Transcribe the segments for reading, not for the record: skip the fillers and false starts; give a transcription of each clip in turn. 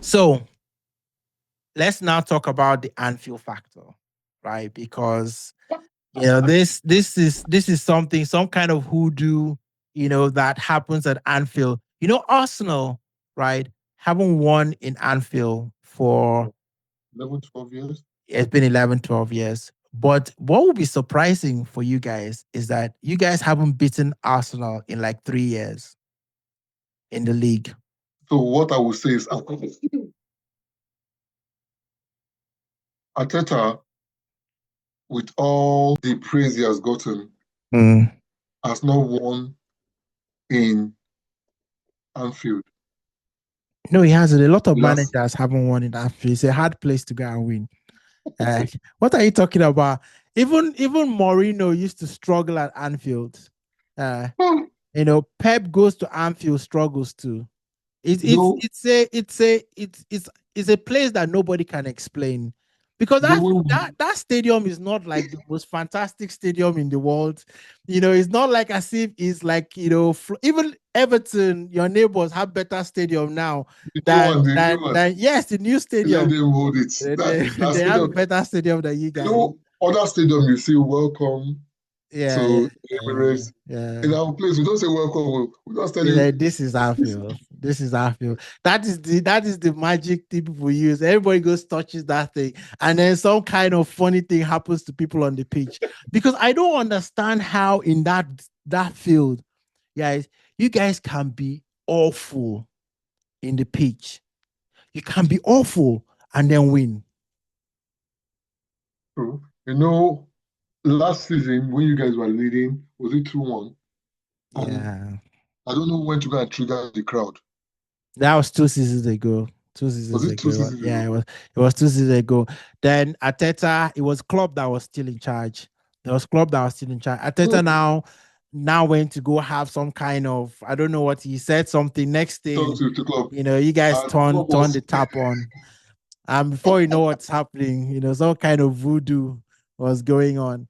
So let's now talk about the Anfield factor, right? Because this is something, some kind of hoodoo, that happens at Anfield. Arsenal, right, haven't won in Anfield for 11, 12 years. it's been 11, 12 years. But what would be surprising for you guys is that you guys haven't beaten Arsenal in like 3 years in the league. So what I would say is Arteta, with all the praise he has gotten, has not won in Anfield. No, he hasn't. A lot of Last- managers haven't won in Anfield. It's a hard place to go and win. What are you talking about? Even Mourinho used to struggle at Anfield. Pep goes to Anfield, struggles too. It's a place that nobody can explain, because that stadium is not like the most fantastic stadium in the world. It's not like as if it's like, even Everton, your neighbors, have better stadium now than yes, the new stadium. Let them hold it. They have a better stadium than you guys. Other stadium you see welcome. Yeah, Emirates. In our place, we don't say welcome. We just tell you this is Anfield. This is Anfield. That is the magic thing people use. Everybody goes touches that thing, and then some kind of funny thing happens to people on the pitch. Because I don't understand how in that field, guys, you guys can be awful in the pitch. You can be awful and then win. True. Last season when you guys were leading, was it 2-1? Yeah. I don't know when to go and trigger the crowd. That was 2 seasons ago. 2 seasons ago. Yeah, it was 2 seasons ago. Then Arteta, it was Klopp that was still in charge. Arteta now went to go have some kind of, I don't know what he said, something. Next thing, you guys turn the tap on. And before you know what's happening, some kind of voodoo was going on.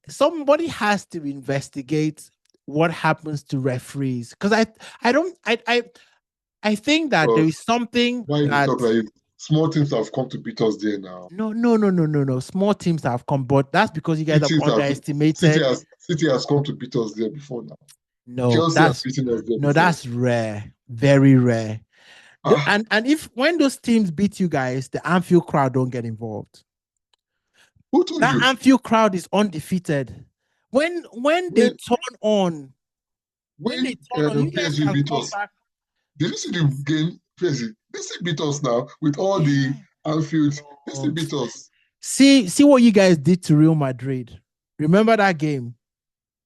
Somebody has to investigate what happens to referees, because I think that there is something. Why you talk like small teams have come to beat us there now? No. Small teams have come, but that's because you guys have underestimated. City has come to beat us there before now. No, Chelsea has beaten us there before. That's rare, very rare. And when those teams beat you guys, the Anfield crowd don't get involved. Who told you? Anfield crowd is undefeated. When they turn on, PSG beat us. Did you see the game? PSG, they still beat us now with all the Anfield. They still beat us. See what you guys did to Real Madrid. Remember that game?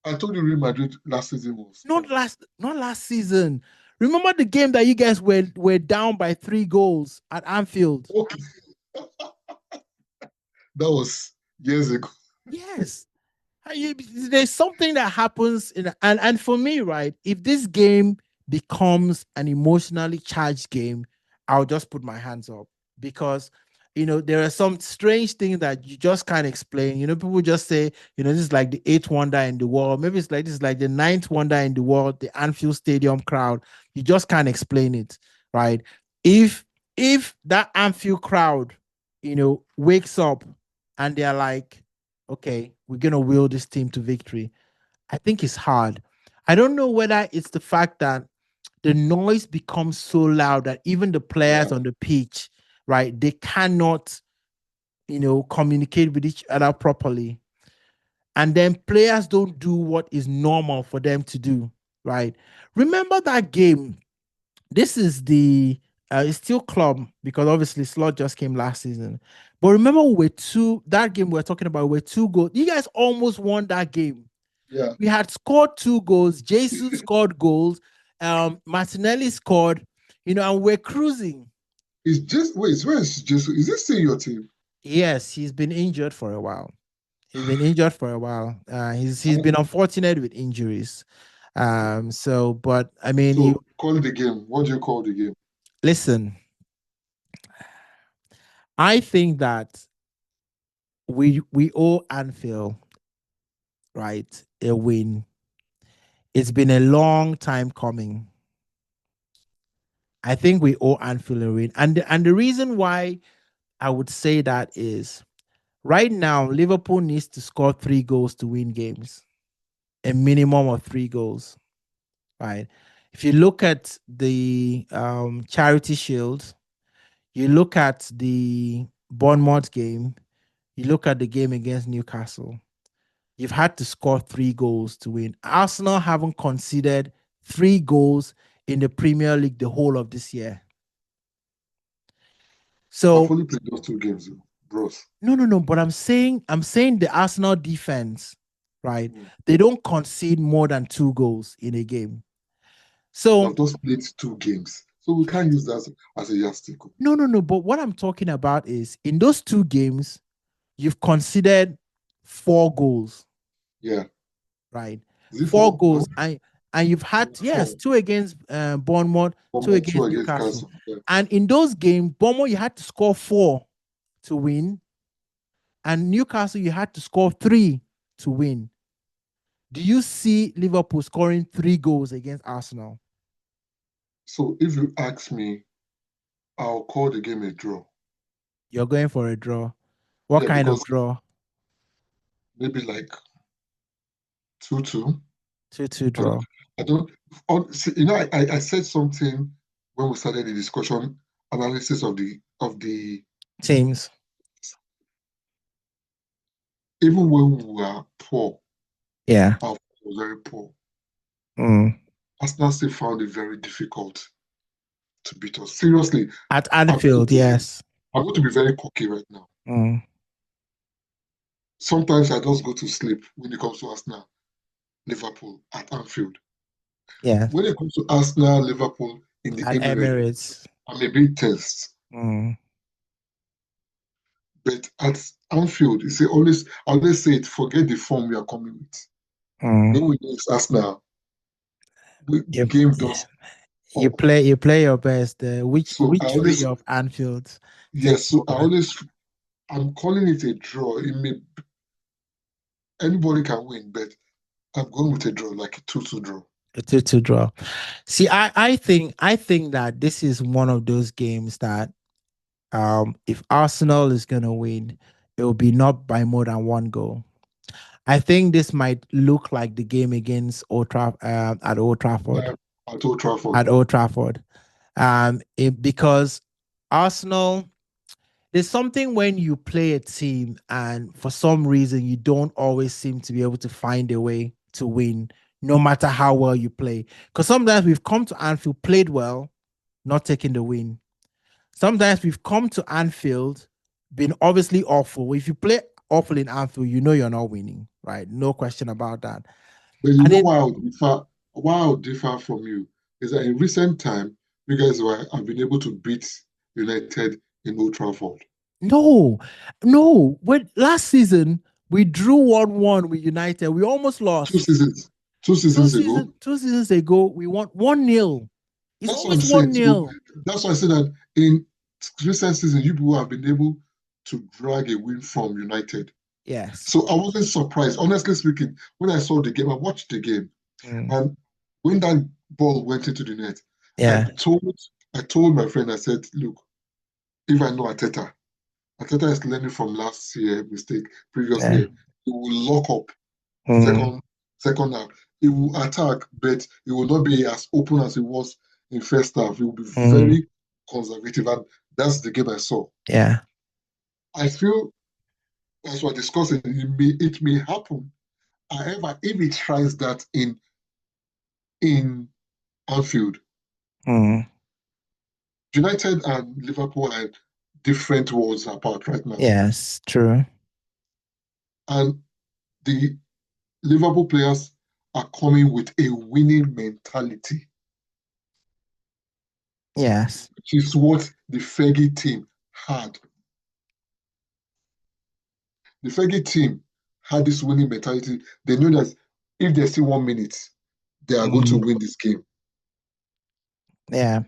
I told you Real Madrid last season was not last season. Remember the game that you guys were down by 3 goals at Anfield? Okay. That was years ago. Yes. There's something that happens and for me, right, if this game becomes an emotionally charged game, I'll just put my hands up, because there are some strange things that you just can't explain. People just say, this is like the 8th wonder in the world. Maybe this is like the 9th wonder in the world, the Anfield Stadium crowd. You just can't explain it, right? If that Anfield crowd, wakes up and they're like, okay, we're going to will this team to victory, I think it's hard. I don't know whether it's the fact that the noise becomes so loud that even the players on the pitch, right, they cannot, communicate with each other properly. And then players don't do what is normal for them to do, right? Remember that game? This is it's still club, because obviously Slot just came last season. But remember, that game we're talking about, we're 2 goals. You guys almost won that game. Yeah. We had scored 2 goals. Jesus scored goals. Martinelli scored, and we're cruising. Where is Jesus? Is this still your team? Yes, he's been injured for a while. He's been been unfortunate with injuries. But I mean, call the game. What do you call the game? Listen, I think that we owe Anfield, right, a win. It's been a long time coming. I think we owe Anfield a win. And the reason why I would say that is right now, Liverpool needs to score 3 goals to win games, a minimum of 3 goals, right? If you look at the Charity Shield, you look at the Bournemouth game, you look at the game against Newcastle, you've had to score 3 goals to win. Arsenal haven't conceded 3 goals in the Premier League the whole of this year. I've So only played those 2 games, bros. no. But I'm saying the Arsenal defense, right? Mm. They don't concede more than 2 goals in a game. So I've just played 2 games. So we can't use that as a yardstick. no. But what I'm talking about is in those 2 games, you've conceded 4 goals, Yeah. right? Is it Four 4? goals, and you've had yes, 4. 2 against Bournemouth, two 2 against against Newcastle, Castle. Yeah. and in those games, Bournemouth you had to score 4 to win, and Newcastle you had to score 3 to win. Do you see Liverpool scoring 3 goals against Arsenal? So if you ask me, I'll call the game a draw. You're going for a draw. What Yeah, kind of because draw? maybe like 2-2. 2-2 I don't, draw. I don't see, I said something when we started the discussion analysis of the Teams. even when we were poor, Yeah. our form was very poor. Mm. Arsenal still found it very difficult to beat us. Seriously, At I'm going Anfield, to be, yes. I'm going to be very cocky right now. Mm. Sometimes I just go to sleep when it comes to Arsenal, Liverpool at Anfield. Yeah. When it comes to Arsenal, Liverpool in the At Emirates, Emirates. I'm a bit tense. Mm. But at Anfield, I always say it, forget the form we are coming with. Mm. When we against Arsenal, the You, game does you up. play your best. Which So I which way always, of Anfield yes, takes so over? I'm calling it a draw. Anybody can win, but I'm going with a draw, like a 2-2 draw. A 2-2 draw. See, I think that this is one of those games that if Arsenal is gonna win, it will be not by more than 1 goal. I think this might look like the game against at Old Trafford. Yeah, at Old Trafford. At Old Trafford. Because Arsenal, there's something when you play a team and for some reason you don't always seem to be able to find a way to win, no matter how well you play. Because sometimes we've come to Anfield, played well, not taking the win. Sometimes we've come to Anfield, been obviously awful. If you play awful in Anfield, you know you're not winning, right? No question about that. But you And know then why I'll differ from you is that in recent time, you guys have been able to beat United in Old Trafford. no. When last season we drew 1-1 with United, we almost Two lost. seasons, two Two seasons seasons, ago. 2 seasons ago, we won 1-0. It's That's what I'm always saying. So 1-0. that's why I said that in recent season, you people have been able to drag a win from United. Yes. So I wasn't surprised. Honestly speaking, when I saw the game, I watched the game, Mm. and when that ball went into the net, I Yeah. told I told my friend, I said, look, if I know Ateta is learning from last year mistake, previous Yeah. year. He will lock up Mm. second half. He will attack, but he will not be as open as he was in first half. He will be Mm. very conservative, and that's the game I saw. Yeah. I feel, as we're discussing, it may happen. However, if he tries that in Anfield, Mm. United and Liverpool are different worlds apart right now, Yes. True. and the Liverpool players are coming with a winning mentality, Yes. which is what the Fergie team had. The Fergie team had this winning mentality. They knew that if there's still 1 minute, they are going to Mm. win this game. Yeah.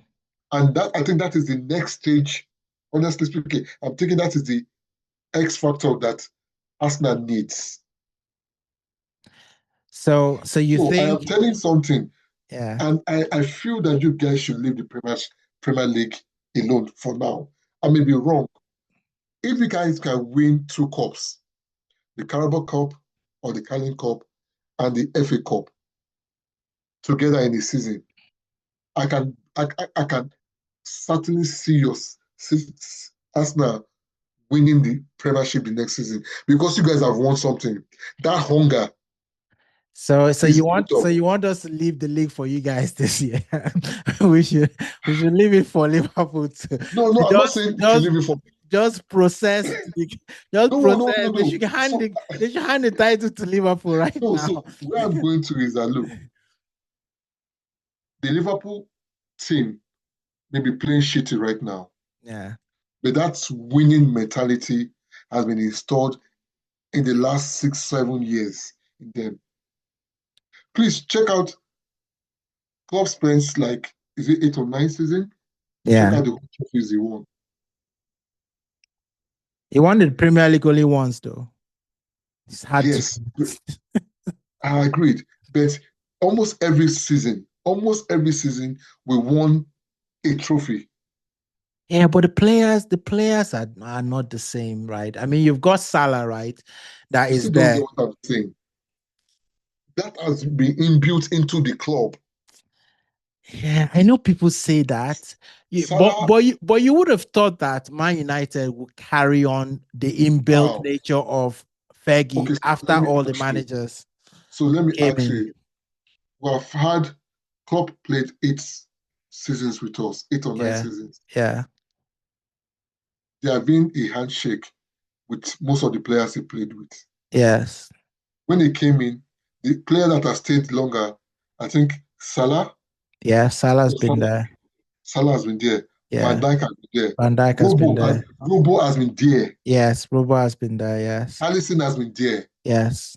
And that I think that is the next stage. Honestly speaking, I'm thinking that is the X factor that Arsenal needs. So you So I am think, telling something, yeah. and I feel that you guys should leave the Premier League alone for now. I may be wrong. If you guys can win 2 cups, the Carabao Cup or the Carling Cup and the FA Cup together in a season, I can certainly see Arsenal winning the Premiership the next season because you guys have won something. That hunger So is built up. you want us to leave the league for you guys this year? we should leave it for Liverpool No, no, to I'm not saying you should leave it for. just process just No, no, process. no, no. So, They should hand the title to Liverpool right no, now. so where I'm going to is that look, the Liverpool team may be playing shitty right now, Yeah. but that winning mentality has been installed in the last 6, 7 years in them. Please check out Klopp spends like, is it 8 or 9 seasons? Check Yeah. out the whole trophies he won. He won the Premier League only once though. It's hard to Yes, I agreed. But almost every season, we won a trophy. Yeah, but the players are not the same, right? I mean, you've got Salah, right? That You is still don't there. get what I'm saying. That has been inbuilt into the club. Yeah, I know people say that. Salah, But you would have thought that Man United would carry on the inbuilt how? nature of Fergie Okay, so after let me all the ask you. managers So let me came ask in. you. We have had Klopp played 8 seasons with us, 8 or 9 Yeah, seasons. yeah, There have been a handshake with most of the players he played with. yes, When he came in, the player that has stayed longer, I think Salah, yeah. Salah's been Salah, there. Salah has been there. Van Yeah, Dijk has been there. Van Dijk has been there. Robo has been there. Yes, Robo has been there. Yes, Allison has been there. yes.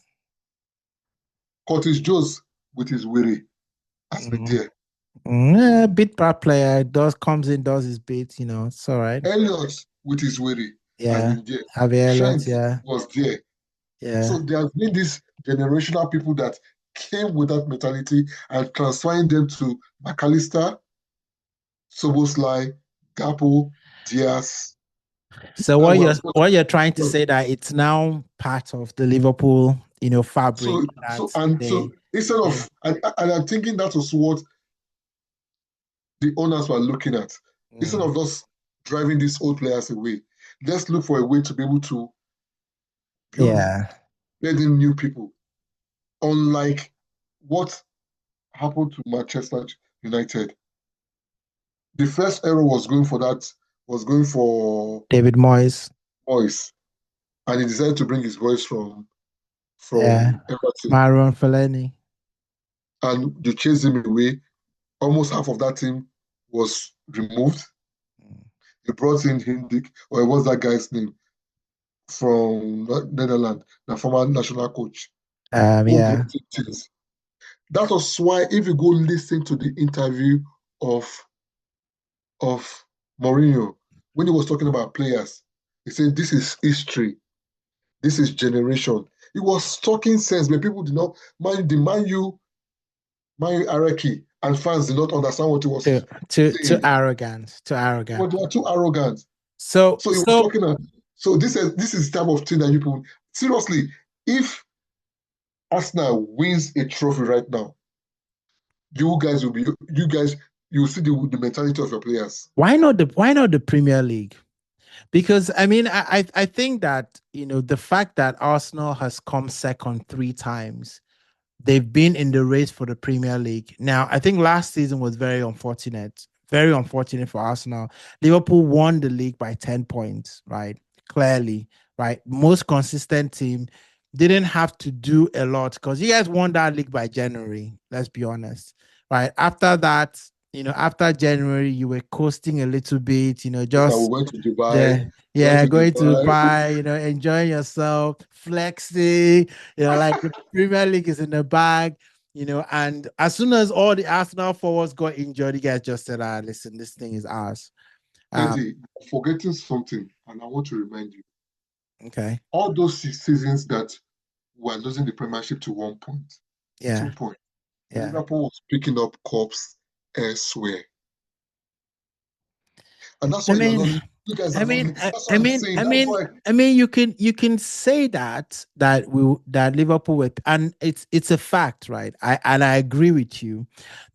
Curtis Jones with his weary has been Mm. there. Yeah, bit part player does comes in, does his bit. You know, it's all right. Elliot with his weary has Yeah, been there. Javier Elliott. Trent Yeah, was there. yeah. So there has been these generational people that came with that mentality and transferring them to McAllister, Soboslai, Gapo, Diaz. So And we have what you're trying to say that it's now part of the Liverpool, fabric that so instead they of and I'm thinking that was what the owners were looking at. Instead mm, of us driving these old players away, let's look for a way to be able to build yeah. in new people. Unlike what happened to Manchester United. The first error was going for David Moyes. Moyes, and he decided to bring his boys Yeah. from Everton, Marouane Fellaini. and they chased him away. Almost half of that team was removed. They brought in Hindick, or what's that guy's name from Netherlands, the former national coach, who Yeah. brought in things. That was why, if you go listen to the interview of of Mourinho when he was talking about players, he said, "This is history. This is generation." He was talking sense, but people did not mind the Man U hierarchy and fans did not understand what he was Too saying. arrogant. Too But arrogant. they were too arrogant. So So he was so talking about, so this is the type of thing that you people seriously, if Arsenal wins a trophy right now, you guys you will see the mentality of your players. why not the Premier League? Because I mean, I think that the fact that Arsenal has come second 3 times, they've been in the race for the Premier League. Now, I think last season was very unfortunate for Arsenal. Liverpool won the league by 10 points, right? Clearly, right? Most consistent team didn't have to do a lot because you guys won that league by January. Let's be honest, right? After that, after January, you were coasting a little bit, Yes, now we just went to Dubai, yeah, going to buy, enjoying yourself, flexing, like the Premier League is in the bag, and as soon as all the Arsenal forwards got injured, you guys just said, listen, this thing is ours. Eddie, forgetting something, and I want to remind you, Okay. all those seasons that we are losing the Premiership to 1 point, Yeah. 2 points, Yeah. Liverpool was picking up cups elsewhere. And that's I why you're mean, not. You guys are not. That's what I'm saying. That's why. you can say that Liverpool were, and it's a fact, right? I agree with you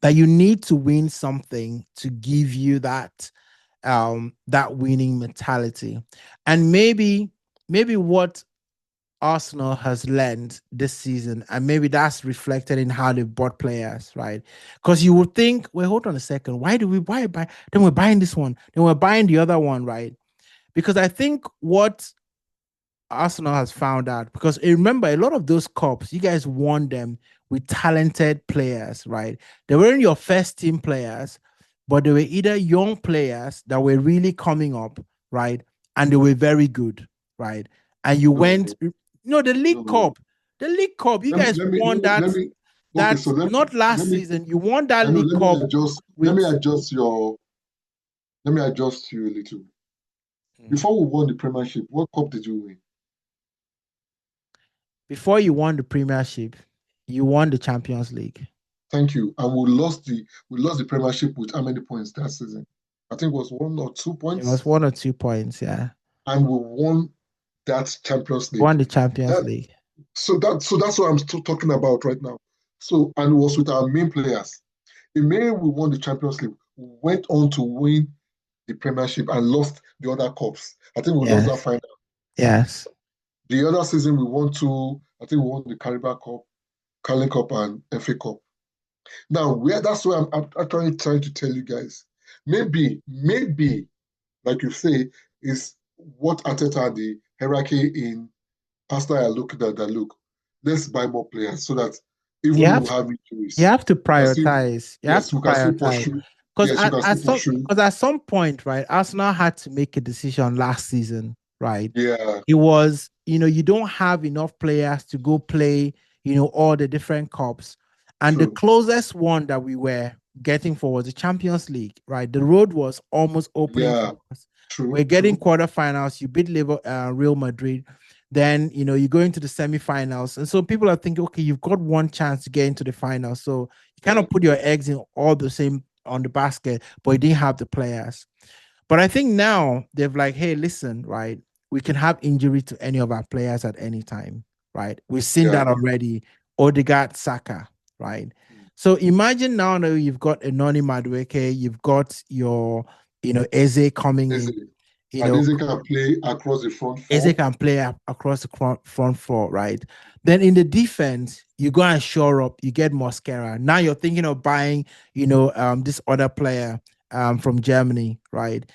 that you need to win something to give you that winning mentality, and maybe what Arsenal has learned this season, and maybe that's reflected in how they bought players, right? Because you would think, wait, hold on a second, why do we buy? Then we're buying this one, then we're buying the other one, right? Because I think what Arsenal has found out, because remember, a lot of those cups, you guys won them with talented players, right? They weren't your first team players, but they were either young players that were really coming up, right? And they were very good, right? And you No, went, no, no. The League Cup, you Let me. guys Let me. won Let me. Okay. So not let last me. season, you won that I know. League Cup Let with. me adjust your. Let me adjust you a little. Mhm. Before we won the Premiership, what cup did you win? Before you won the Premiership, you won the Champions League. Thank you. And we lost the Premiership with how many points that season? I think it was 1 or 2 points, It was 1 or 2 points, yeah. and we won that Champions League. Won the Champions That League. so that's what I'm still talking about right now. So and it was with our main players. The minute we won the Champions League, we went on to win the Premiership and lost the other cups. I think we lost that Yes. final. Yes. The other season we won two. I think we won the Carabao Cup, Carling Cup, and FA Cup. Now, that's why I'm actually trying to tell you guys. Maybe, like you say, is what Ateta the hierarchy in Pastor are looking at that look. Let's buy more players so that You even if we have have you injuries, have to we can still prioritize. You have yes, to we can still prioritize. pursue. Yes, we can still pursue. Because at some point, right, Arsenal had to make a decision last season, right? Yeah, It was, you don't have enough players to go play, all the different cups. And the true. closest one that we were getting for was the Champions League, right? The road was almost opening Yeah, for us. We're true, getting true. quarterfinals. You beat Real Madrid. Then, you go into the semifinals. And so people are thinking, okay, you've got one chance to get into the final. So you kind Yeah, of put your eggs in all the same on the basket, but you didn't have the players. But I think now they've like, hey, listen, right? We can have injury to any of our players at any time, right? We've seen yeah. that already. Odegaard, Saka, right? So imagine now that you've got a Noni Madueke, you've got your, Eze coming Eze. in, you And know, Eze can play across the front Eze four. can play across the front four, right? Then in the defense, you go and shore up, you get Mosquera. Now you're thinking of buying, this other player from Germany, right?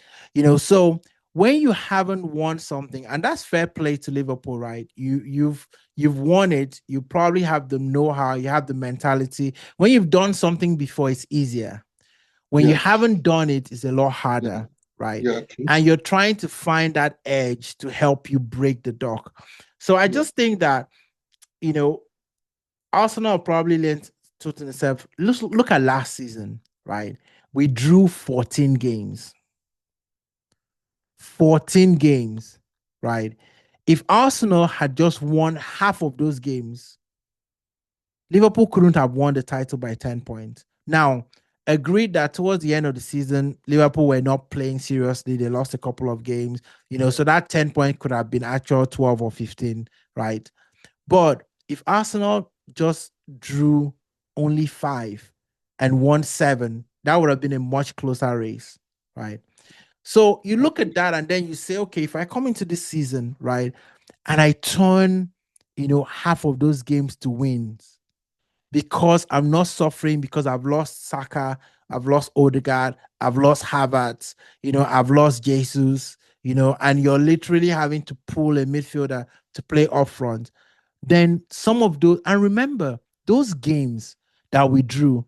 So when you haven't won something, and that's fair play to Liverpool, right? You've won it, you probably have the know-how, you have the mentality. When you've done something before, it's easier. When you Yeah, haven't done it, it's a lot yeah, harder, right? yeah, true. And you're trying to find that edge to help you break the dock. So I Yeah. just think that, you know, Arsenal probably learned to themselves, look at last season, right? We drew 14 games. 14 games, right? If Arsenal had just won half of those games, Liverpool couldn't have won the title by 10 points. Now, agreed that towards the end of the season, Liverpool were not playing seriously. They lost a couple of games, so that 10 point could have been actual 12 or 15, right? But if Arsenal just drew only 5 and won 7, that would have been a much closer race, right? So you look at that and then you say, okay, if I come into this season, right, and I turn, half of those games to wins, because I'm not suffering because I've lost Saka, I've lost Odegaard, I've lost Havertz, I've lost Jesus, and you're literally having to pull a midfielder to play up front. Then some of those, and remember, those games that we drew,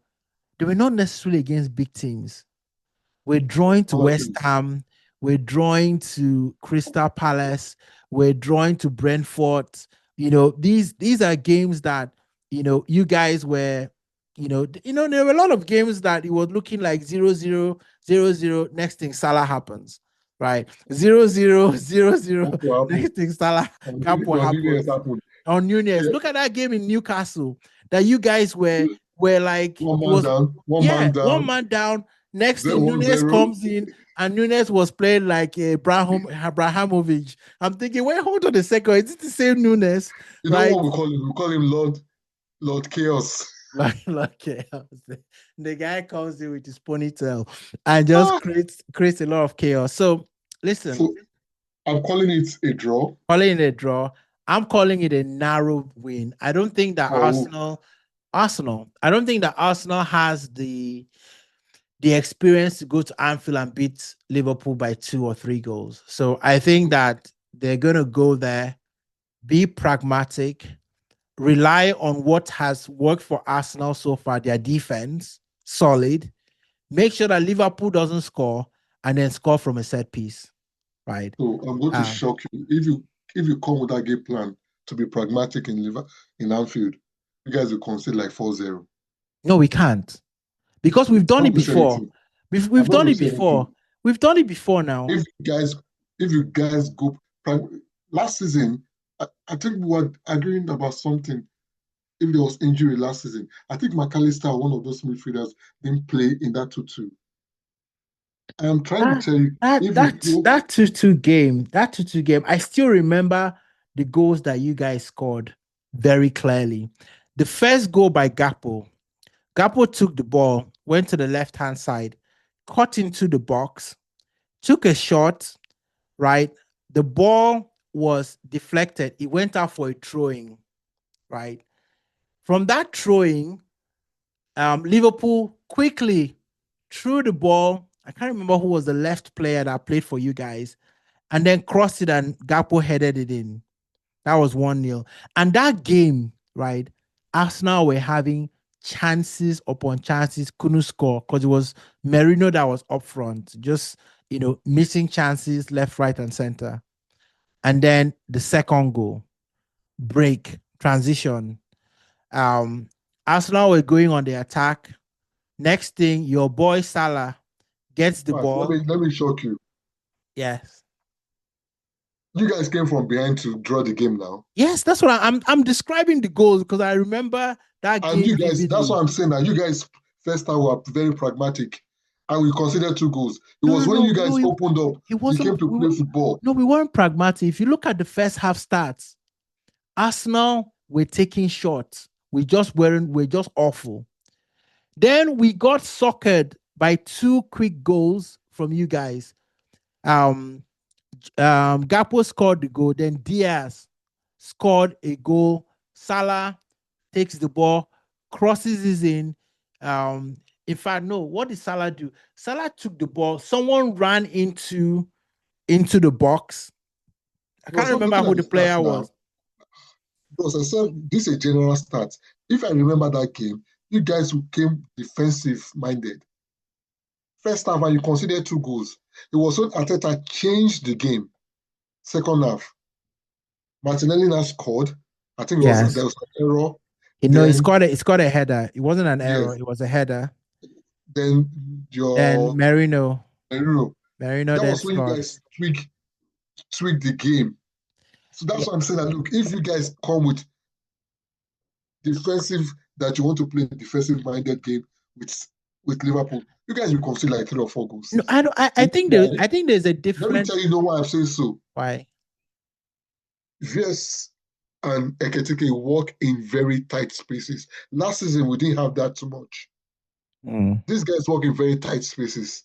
they were not necessarily against big teams. We're drawing to Other West things. Ham. We're drawing to Crystal Palace. We're drawing to Brentford. These are games that you guys were. There were a lot of games that it was looking like 0-0, 0-0. Next thing, Salah happens, right? 0-0, 0-0. That's what happened. Next thing, Salah Capo On New Year's happens happened. on New Year's. Yeah. Look at that game in Newcastle that you guys were like, One it man was, down, one yeah, man one down, man down. Next thing, zero, Nunes 1-0. comes in and Nunes was playing like Abrahamovich. I'm thinking, wait, hold on a second. Is it the same Nunes? You know Right? what we call him? We call him Lord Chaos. Like chaos. The guy comes in with his ponytail and just Ah, creates a lot of chaos. So listen, so I'm calling it a draw. calling it a draw. I'm calling it a narrow win. I don't think that Oh, I don't think that Arsenal has the experience to go to Anfield and beat Liverpool by 2 or 3 goals. So I think that they're gonna go there, be pragmatic, rely on what has worked for Arsenal so far, their defense, solid, make sure that Liverpool doesn't score, and then score from a set piece, right? so I'm going to Um, shock you. If you come with that game plan to be pragmatic in Anfield, you guys will concede like 4-0. no, we can't because we've I'm done not it going to say before. anything. I'm We've not done going it to say before. anything. We've done it before now. If you guys go last season, I think we were agreeing about something. If there was injury last season, I think McAllister, one of those midfielders, didn't play in that 2-2. I am trying to That tell you, that if you that go, that 2-2 game, that 2-2 game, I still remember the goals that you guys scored very clearly. The first goal by Gakpo. Gakpo took the ball, went to the left-hand side, cut into the box, took a shot, right? The ball was deflected. It went out for a throwing, right? From that throwing, Liverpool quickly threw the ball. I can't remember who was the left player that played for you guys, and then crossed it and Gakpo headed it in. That was 1-0. And that game, right? Arsenal were having chances upon chances, couldn't score because it was Merino that was up front, just missing chances left, right, and center. And then the second goal, break, transition. Um, Arsenal were going on the attack. Next thing, your boy Salah gets the let ball. me shock you. Yes. You guys came from behind to draw the game now. Yes, that's what I'm describing the goals because I remember that And game you guys, that's vividly. what I'm saying. That you guys first time were very pragmatic, and we considered 2 goals. It No, was no, when no, you no. guys opened up, It you came wasn't. to play football. No, we weren't pragmatic. If you look at the first half stats, Arsenal were taking shots. We just weren't. We're just awful. Then we got suckered by 2 quick goals from you guys. Um, Gakpo scored the goal. Then Diaz scored a goal. Salah takes the ball, crosses it in. In fact, no, what did Salah do? Salah took the ball. Someone ran into the box. I can't Because I'm remember looking who at the the stats player now. was. Because I said this is a general stat. If I remember that game, you guys came defensive minded. First half, and you considered 2 goals. It was when Arteta changed the game. Second half, Martinelli now scored. I think there Yes. was an error. He Then scored a header. It wasn't an error, yes, it was a header. then Then your Merino. Merino. Merino That then was when you scored. guys tweak the game. So Yeah. that's what I'm saying. That look, if you guys come with defensive that you want to play a defensive minded game with Liverpool, you guys will concede like 3 or 4 goals. No, I don't I You think know why? I think there's a Let me different tell you know why I'm saying so. why. Yes, and Ekitike work in very tight spaces. Last season, we didn't have that too much. Mm. These guys work in very tight spaces.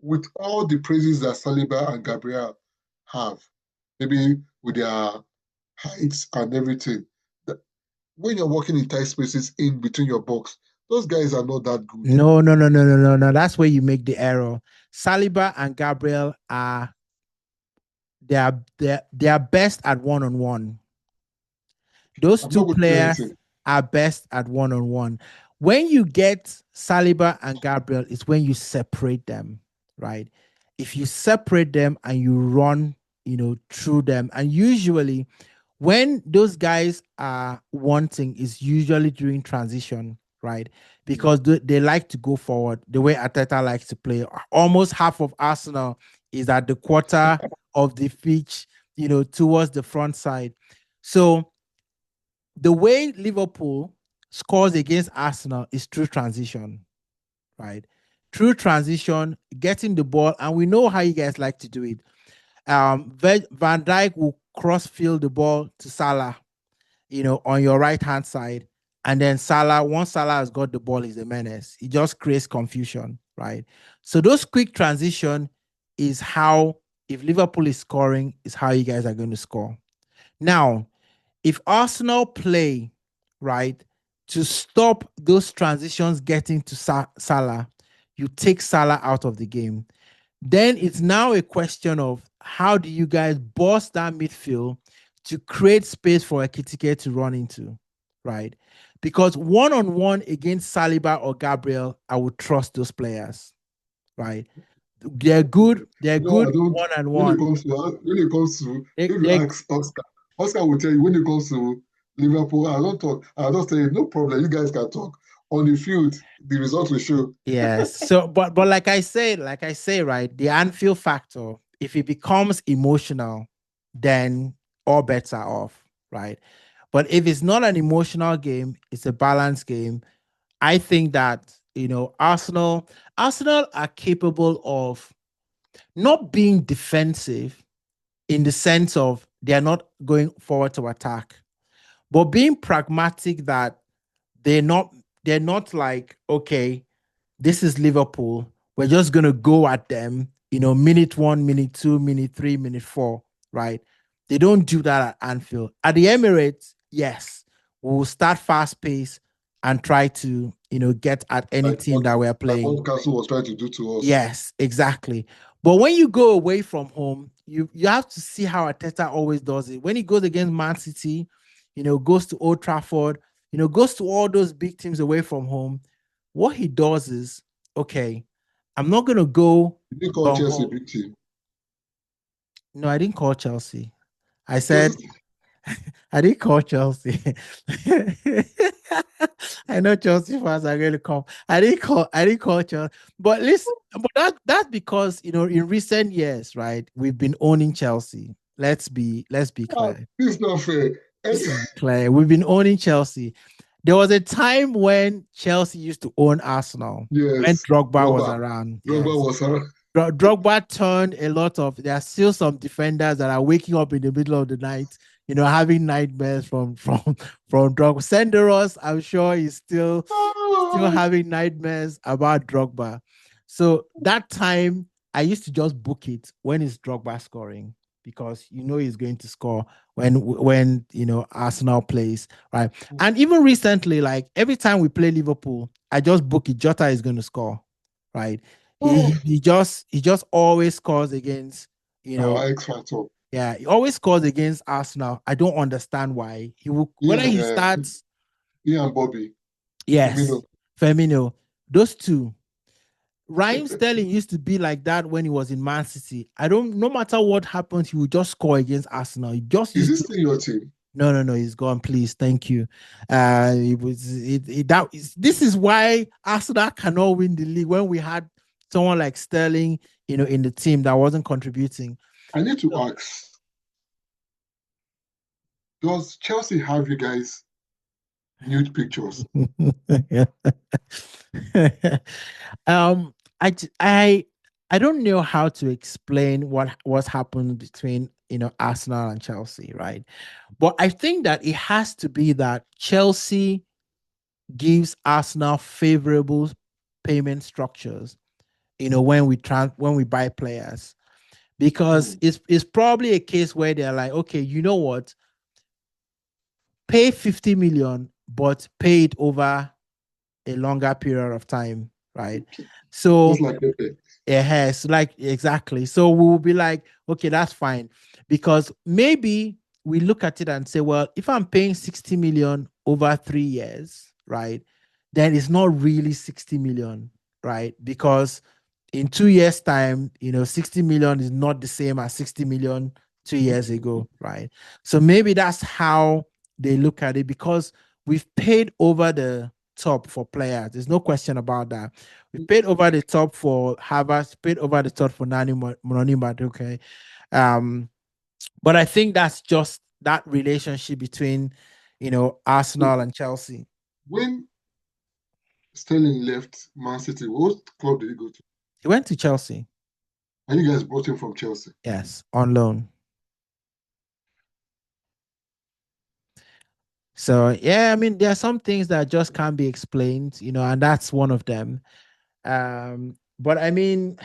With all the praises that Saliba and Gabriel have, maybe with their heights and everything, when you're working in tight spaces in between your box, those guys are not that good. No, no, no, no, no, no, no. That's where you make the error. Saliba and Gabriel are they are best at one-on-one. Those I'm two not going to say players anything. are best at one-on-one. When you get Saliba and Gabriel, it's when you separate them, right? If you separate them and you run, through them, and usually when those guys are wanting is usually during transition, right? Because they like to go forward the way Ateta likes to play. Almost half of Arsenal is at the quarter of the pitch, towards the front side. So the way Liverpool scores against Arsenal is through transition, right? through transition, getting the ball, and we know how you guys like to do it. Van Dijk will cross-field the ball to Salah, on your right-hand side. And then Salah, once Salah has got the ball, is a menace. It just creates confusion, right? So those quick transition is how, if Liverpool is scoring, is how you guys are going to score. Now, if Arsenal play, right, to stop those transitions getting to Salah, you take Salah out of the game. Then it's now a question of how do you guys bust that midfield to create space for Ekitike to run into, right? Because one-on-one against Saliba or Gabriel, I would trust those players, right? They're good. They're No, I good don't. one-on-one. When it comes to, They, if you they, ask Oscar, Oscar will tell you when it comes to Liverpool, I don't talk. I just say no problem. You guys can talk on the field. The results will show. yes. So, but like I say, right, the Anfield factor, if it becomes emotional, then all bets are off, right? But if it's not an emotional game, it's a balanced game. I think that, Arsenal are capable of not being defensive in the sense of they are not going forward to attack, but being pragmatic that they're not they're not like, okay, this is Liverpool. We're just gonna go at them, minute one, minute two, minute three, minute four, right? They don't do that at Anfield. At the Emirates, yes, we'll start fast pace and try to, get at any team that we're Like playing. what Castle was trying to do to us. Yes, exactly. But when you go away from home, you have to see how Arteta always does it. When he goes against Man City, goes to Old Trafford, goes to all those big teams away from home, what he does is, okay, I'm not gonna go You didn't call gung Chelsea a ho. big team. No, I didn't call Chelsea. I said Just I didn't call Chelsea. I know Chelsea fans are going to come. I didn't call Chelsea. But listen, but that's because in recent years, right, we've been owning Chelsea. Let's be clear. this is not fair. This is clear. We've been owning Chelsea. There was a time when Chelsea used to own Arsenal when Yes, Drogba was Drogba. around. Drogba Yes. was around. Drogba turned a lot of. There are still some defenders that are waking up in the middle of the night, having nightmares from Drogba. Senderos, I'm sure, is still having nightmares about Drogba. So that time, I used to just book it when it's Drogba scoring because he's going to score when Arsenal plays, right? And even recently, like every time we play Liverpool, I just book it. Jota is going to score, right? He just always scores against, Our X Factor. yeah, he always scores against Arsenal. I don't understand why. He will whether he Yeah, starts, Ian Bobby. yes, Firmino. Firmino, those two. Raheem Sterling used to be like that when he was in Man City. No matter what happens, he would just score against Arsenal. He just Is used this to. still your team? No, no, no, he's gone. Please, thank you. This is why Arsenal cannot win the league when we had someone like Sterling, in the team that wasn't contributing. I need to ask, does Chelsea have you guys nude pictures? um, I don't know how to explain what's happened between Arsenal and Chelsea, right? But I think that it has to be that Chelsea gives Arsenal favorable payment structures, when we buy players, because it's probably a case where they're like, okay, you know what, pay 50 million, but pay it over a longer period of time, right? Just So like Pepe. it has, like, exactly. So we will be like, okay, that's fine. Because maybe we look at it and say, well, if I'm paying 60 million over 3 years, right, then it's not really 60 million, right? Because in 2 years' time, 60 million is not the same as 60 million 2 years ago, right? So maybe that's how they look at it, because we've paid over the top for players. There's no question about that. We paid over the top for Havertz, paid over the top for Nani Mononima, okay. But I think that's just that relationship between, Arsenal and Chelsea. When Sterling left Man City. What club did he go to? He went to Chelsea. And you guys brought him from Chelsea. Yes, on loan. So yeah, I mean, there are some things that just can't be explained, and that's one of them. But I mean,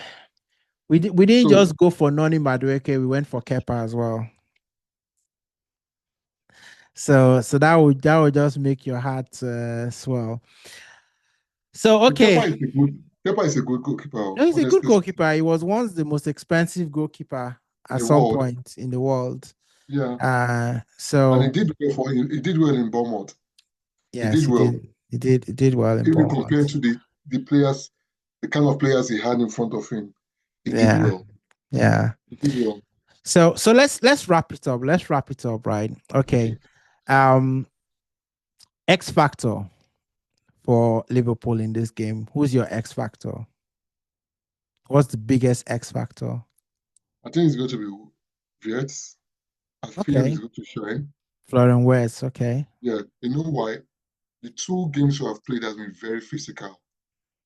we didn't So just go for Noni Madueke, we went for Kepa as well. So that would just make your heart swell. So okay, Kepa is a good goalkeeper, no, he's a good honestly speaking, goalkeeper. He was once the most expensive goalkeeper in at the some world. point in the world. Yeah. And So he did well in Bournemouth. He yes, did he well. did. He did well in Even compared Bournemouth. to the players, the kind of players he had in front of him, he did Yeah, well. yeah. He did well. So let's wrap it up. Let's wrap it up, right? Okay. Okay. Um, X factor for Liverpool in this game. Who's your X factor? What's the biggest X factor? I think it's going to be Wirtz. I feel he's Okay. going to shine. Florian Wirtz. Okay. Yeah. You know why? The two games we have played has been very physical.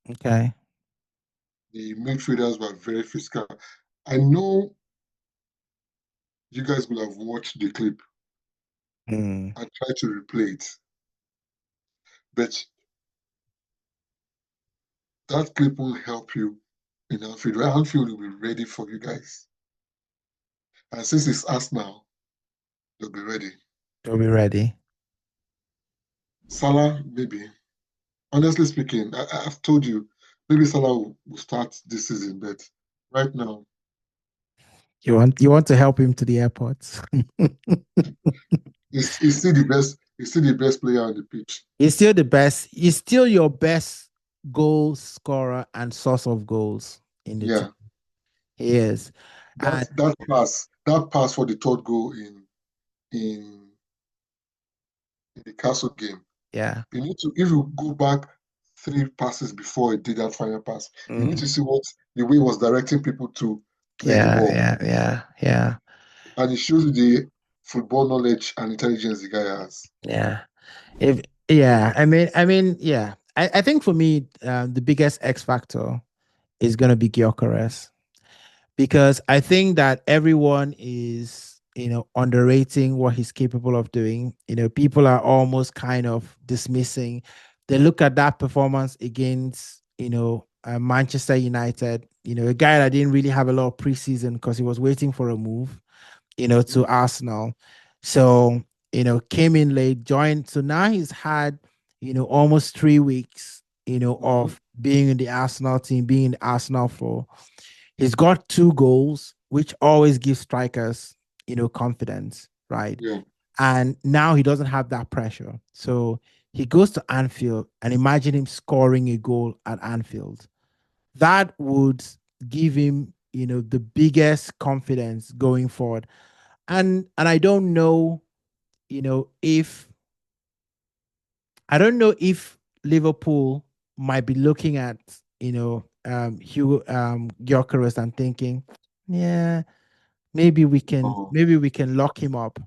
Okay. The midfielders were very physical. I know you guys will have watched the clip Mm. and tried to replay it, but that clip won't help you in Anfield. Right? Anfield will be ready for you guys. And since it's us now, they'll be ready. You'll be ready. Salah, maybe. Honestly speaking, I've told you, maybe Salah will start this season, but right now, You want to help him to the airport. he's still the best. He's still the best player on the pitch. He's still the best. He's still your best goal scorer and source of goals in the team. Yeah, He is. And that pass for the third goal in the Castle game. yeah. You need to, if you go back 3 passes before he did that final pass, you need Mm. to see what the way he was directing people to play the Yeah, ball. yeah, yeah, yeah, And it shows you the football knowledge and intelligence the guy has. yeah. If yeah, I mean, yeah. I think for me, the biggest X factor is gonna be Gyökeres because I think that everyone is, underrating what he's capable of doing. People are almost kind of dismissing. They look at that performance against, Manchester United, a guy that didn't really have a lot of preseason because he was waiting for a move, to Arsenal. So, came in late, joined. So now he's had, almost 3 weeks, Mhm. of being in the Arsenal team, being in the Arsenal for. He's got 2 goals, which always gives strikers, confidence, right? Yeah. And now he doesn't have that pressure. So he goes to Anfield and imagine him scoring a goal at Anfield. That would give him, the biggest confidence going forward. And if I don't know if Liverpool might be looking at, Hugo Gyökeres and thinking, yeah, Oh. maybe we can lock him up.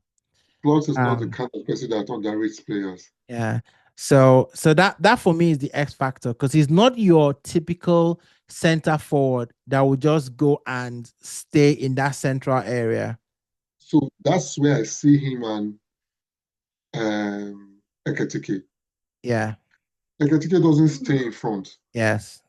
Plus is not the Um, kind of person that underrates players. yeah. So that for me is the X factor because he's not your typical center forward that will just go and stay in that central area. So that's where I see him and Ekitike. Yeah. Ekitike doesn't stay in front. Yes.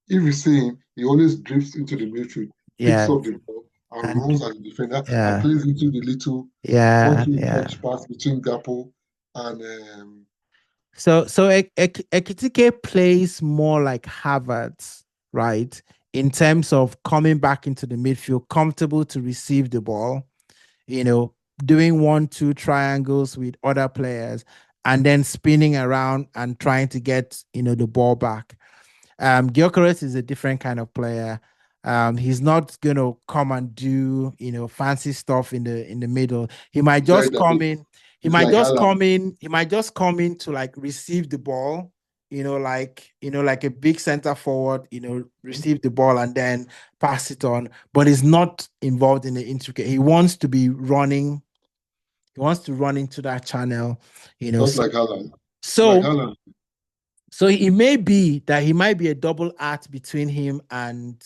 If you see him, he always drifts into the midfield, picks Yeah. up the ball, and And runs at the defender and yeah. plays into the little Yeah. 1-2 Yeah. touch pass between Gapo and So Ekitike plays more like Havertz, right? In terms of coming back into the midfield, comfortable to receive the ball, you know, doing 1-2 triangles with other players, and then spinning around and trying to get, the ball back. Gyökeres is a different kind of player. He's not gonna come and do, fancy stuff in the middle. He might the guy just that come in. He is might like just Haaland. come in. He might just come in to like receive the ball. Like a big center forward. Receive the ball and then pass it on. But he's not involved in the intricate. He wants to be running. He wants to run into that channel. Just So like Haaland. Like so Haaland. So it may be that he might be a double act between him and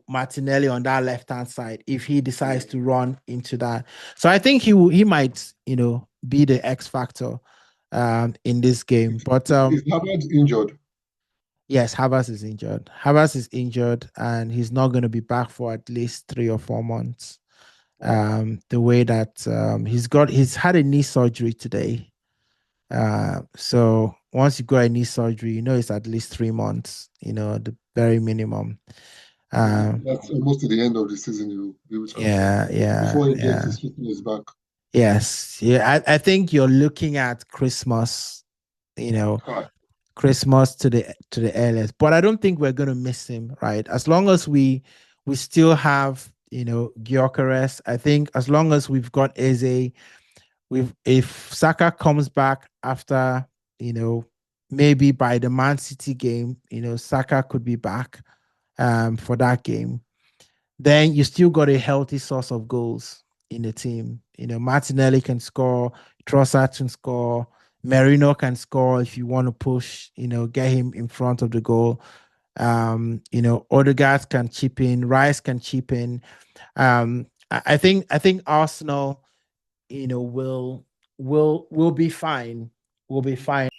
Martinelli on that left hand side if he decides to run into that. So I think he might be the X factor in this game. But Is Havertz injured? yes, Havertz is injured. Havertz is injured, and he's not going to be back for at least 3 or 4 months. The way that he's had a knee surgery today. So once you go a knee surgery, it's at least 3 months, the very minimum. That's almost to the end of the season. You'll be able to come back Yeah, before he yeah. gets his fitness back. Yes, yeah. I think you're looking at Christmas, Christmas to the earliest. But I don't think we're gonna miss him, right? As long as we still have, Gyökeres. I think as long as we've got Eze, if Saka comes back after, maybe by the Man City game, Saka could be back for that game. Then you still got a healthy source of goals in the team. Martinelli can score, Trossard can score, Merino can score if you want to push, get him in front of the goal. Odegaard can chip in, Rice can chip in. I think Arsenal, will be fine. Will be fine.